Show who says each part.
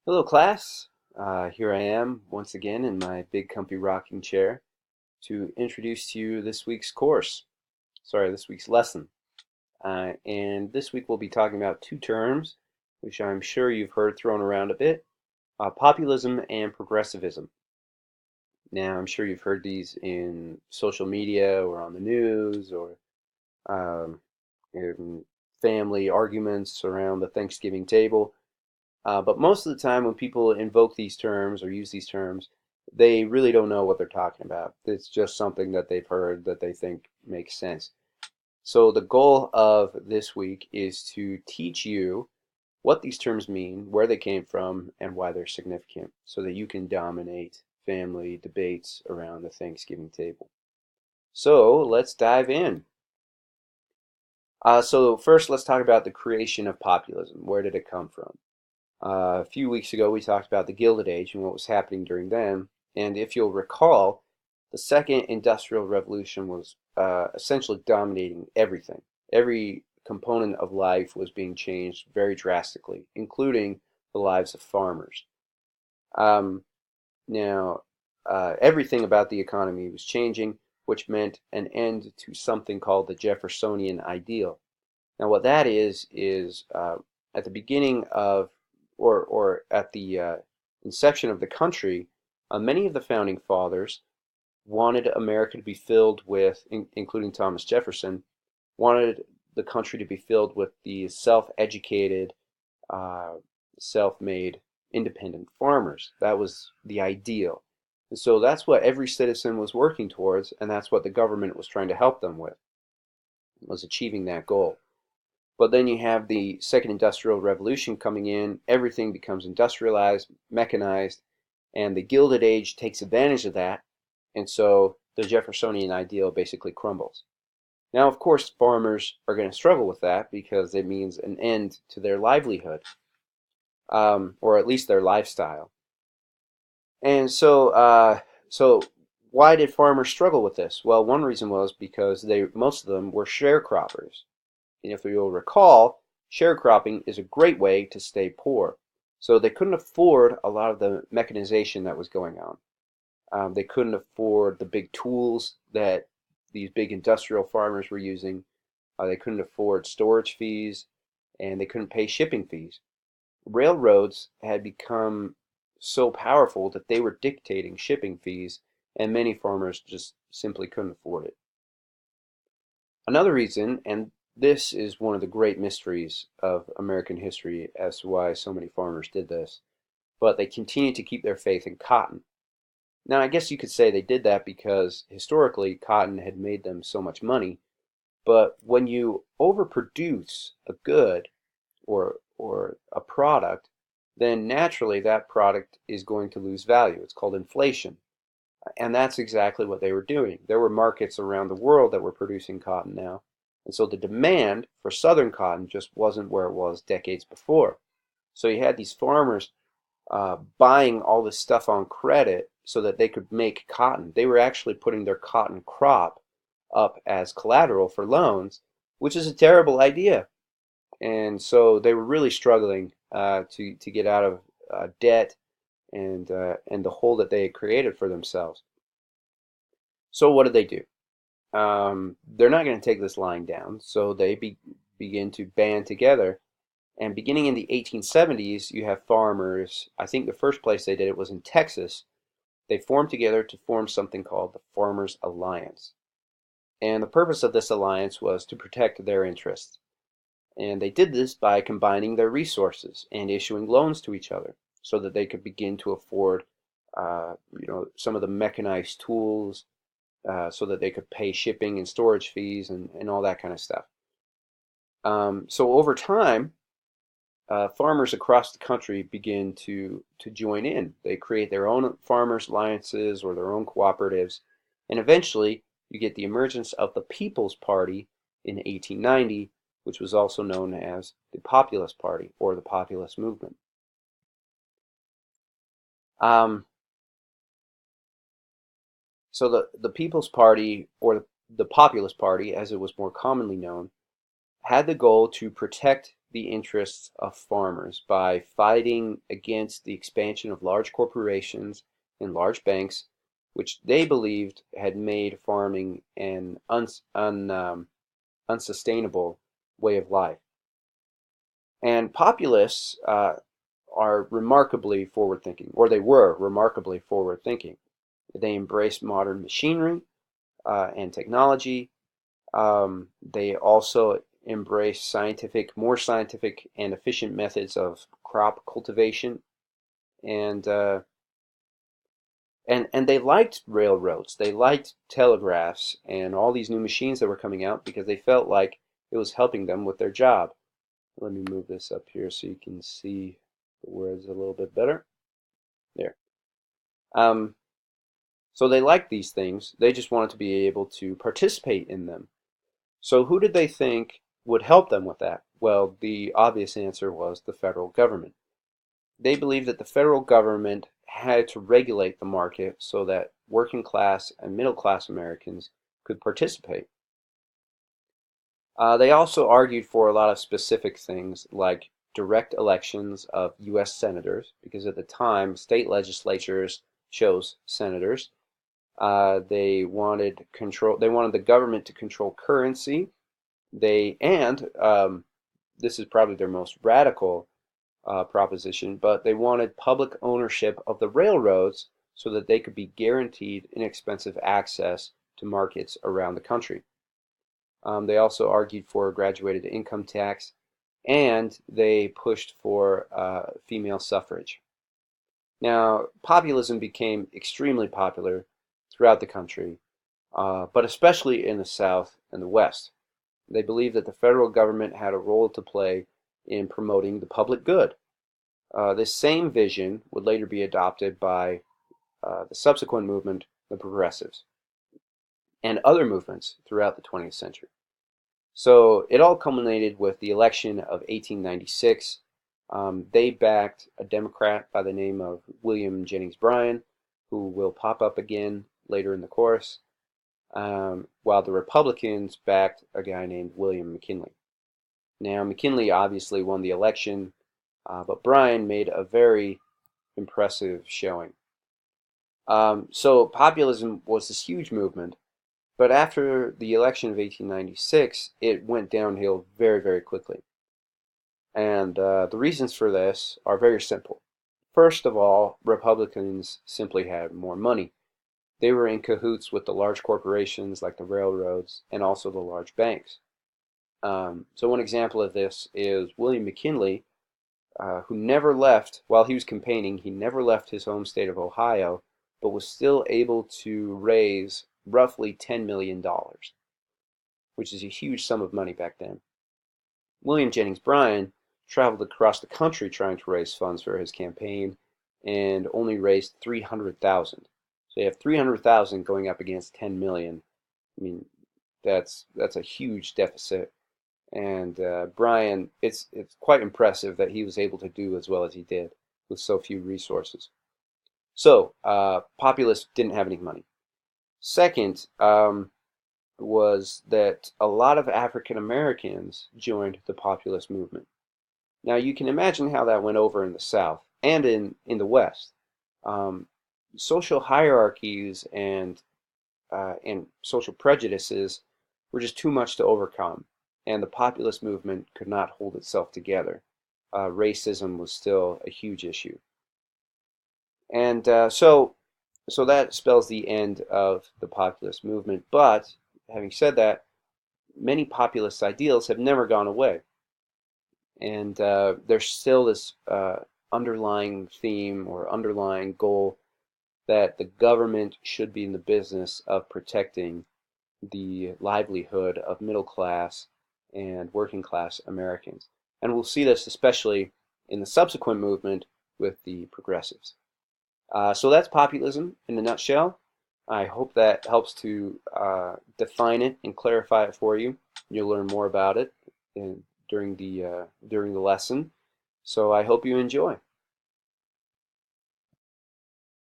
Speaker 1: Hello, class. Here I am once again in my big comfy rocking chair to introduce to you this week's course. Sorry, this week's lesson. And this week we'll be talking about two terms, which I'm sure you've heard thrown around a bit, populism and progressivism. Now, I'm sure you've heard these in social media or on the news or um, in family arguments around the Thanksgiving table. But most of the time, when people invoke these terms or use these terms, they really don't know what they're talking about. It's just something that they've heard that they think makes sense. So the goal of this week is to teach you what these terms mean, where they came from, and why they're significant, so that you can dominate family debates around the Thanksgiving table. So let's dive in. So first, let's talk about the creation of populism. Where did it come from? A few weeks ago, we talked about the Gilded Age and what was happening during then. And if you'll recall, the second industrial revolution was essentially dominating everything. Every component of life was being changed very drastically, including the lives of farmers. Um, now, everything about the economy was changing, which meant an end to something called the Jeffersonian ideal. Now, what that is at the beginning of, or at the inception of the country, many of the founding fathers wanted America to be filled with, including Thomas Jefferson, wanted the country to be filled with the self-educated, uh, self-made, independent farmers. That was the ideal. And so that's what every citizen was working towards, and that's what the government was trying to help them with, was achieving that goal. But then you have the second industrial revolution coming in, everything becomes industrialized, mechanized, and the Gilded Age takes advantage of that, and so the Jeffersonian ideal basically crumbles. Now, of course, farmers are going to struggle with that because it means an end to their livelihood, or at least their lifestyle. And so why did farmers struggle with this? Well, one reason was because most of them were sharecroppers. And if you'll recall, sharecropping is a great way to stay poor. So they couldn't afford a lot of the mechanization that was going on. They couldn't afford the big tools that these big industrial farmers were using. They couldn't afford storage fees, and they couldn't pay shipping fees. Railroads had become so powerful that they were dictating shipping fees, and many farmers just simply couldn't afford it. Another reason, and this is one of the great mysteries of American history as to why so many farmers did this, but they continued to keep their faith in cotton. Now, I guess you could say they did that because historically cotton had made them so much money, but when you overproduce a good or a product, then naturally that product is going to lose value. It's called inflation. And that's exactly what they were doing. There were markets around the world that were producing cotton now. And so the demand for southern cotton just wasn't where it was decades before. So you had these farmers buying all this stuff on credit so that they could make cotton. They were actually putting their cotton crop up as collateral for loans, which is a terrible idea. And so they were really struggling to get out of debt and the hole that they had created for themselves. So what did they do? They're not going to take this lying down, so they begin to band together. And beginning in the 1870s, you have farmers. I think the first place they did it was in Texas. They formed together to form something called the Farmers Alliance. And the purpose of this alliance was to protect their interests. And they did this by combining their resources and issuing loans to each other so that they could begin to afford, some of the mechanized tools, so that they could pay shipping and storage fees and all that kind of stuff. So over time, farmers across the country begin to join in. They create their own farmers' alliances or their own cooperatives, and eventually you get the emergence of the People's Party in 1890, which was also known as the Populist Party or the Populist Movement. Um, so the People's Party or the Populist Party, as it was more commonly known, had the goal to protect the interests of farmers by fighting against the expansion of large corporations and large banks, which they believed had made farming an unsustainable way of life. And populists are remarkably forward thinking, or they were remarkably forward thinking. They embraced modern machinery and technology. They also embrace more scientific and efficient methods of crop cultivation, and and they liked railroads, they liked telegraphs, and all these new machines that were coming out because they felt like it was helping them with their job. Let me move this up here so you can see the words a little bit better. There. Um, so they liked these things. They just wanted to be able to participate in them. So who did they think would help them with that? Well, the obvious answer was the federal government. They believed that the federal government had to regulate the market so that working class and middle class Americans could participate. They also argued for a lot of specific things like direct elections of U.S. senators, because at the time state legislatures chose senators. They wanted control. They wanted the government to control currency. This is probably their most radical proposition, but they wanted public ownership of the railroads so that they could be guaranteed inexpensive access to markets around the country. They also argued for a graduated income tax, and they pushed for female suffrage. Now, populism became extremely popular throughout the country, but especially in the South and the West. They believed that the federal government had a role to play in promoting the public good. This same vision would later be adopted by the subsequent movement, the Progressives, and other movements throughout the 20th century. So it all culminated with the election of 1896. They backed a Democrat by the name of William Jennings Bryan, who will pop up again later in the course, while the Republicans backed a guy named William McKinley. Now, McKinley obviously won the election, but Bryan made a very impressive showing. So populism was this huge movement, but after the election of 1896, it went downhill very, very quickly. And the reasons for this are very simple. First of all, Republicans simply had more money. They were in cahoots with the large corporations like the railroads and also the large banks. So one example of this is William McKinley, who never left, while he was campaigning, he never left his home state of Ohio, but was still able to raise roughly $10 million, which is a huge sum of money back then. William Jennings Bryan traveled across the country trying to raise funds for his campaign and only raised 300,000. So you have 300,000 going up against 10 million. I mean, that's a huge deficit. And Bryan, it's quite impressive that he was able to do as well as he did with so few resources. So populists didn't have any money. Second, was that a lot of African Americans joined the populist movement. Now you can imagine how that went over in the South and in the West. Social hierarchies and social prejudices were just too much to overcome, and the populist movement could not hold itself together. Racism was still a huge issue, and so that spells the end of the populist movement. But having said that, many populist ideals have never gone away, and there's still this underlying theme or underlying goal that the government should be in the business of protecting the livelihood of middle class and working class Americans. And we'll see this especially in the subsequent movement with the progressives. So that's populism in a nutshell. I hope that helps to define it and clarify it for you. You'll learn more about it during the lesson. So I hope you enjoy.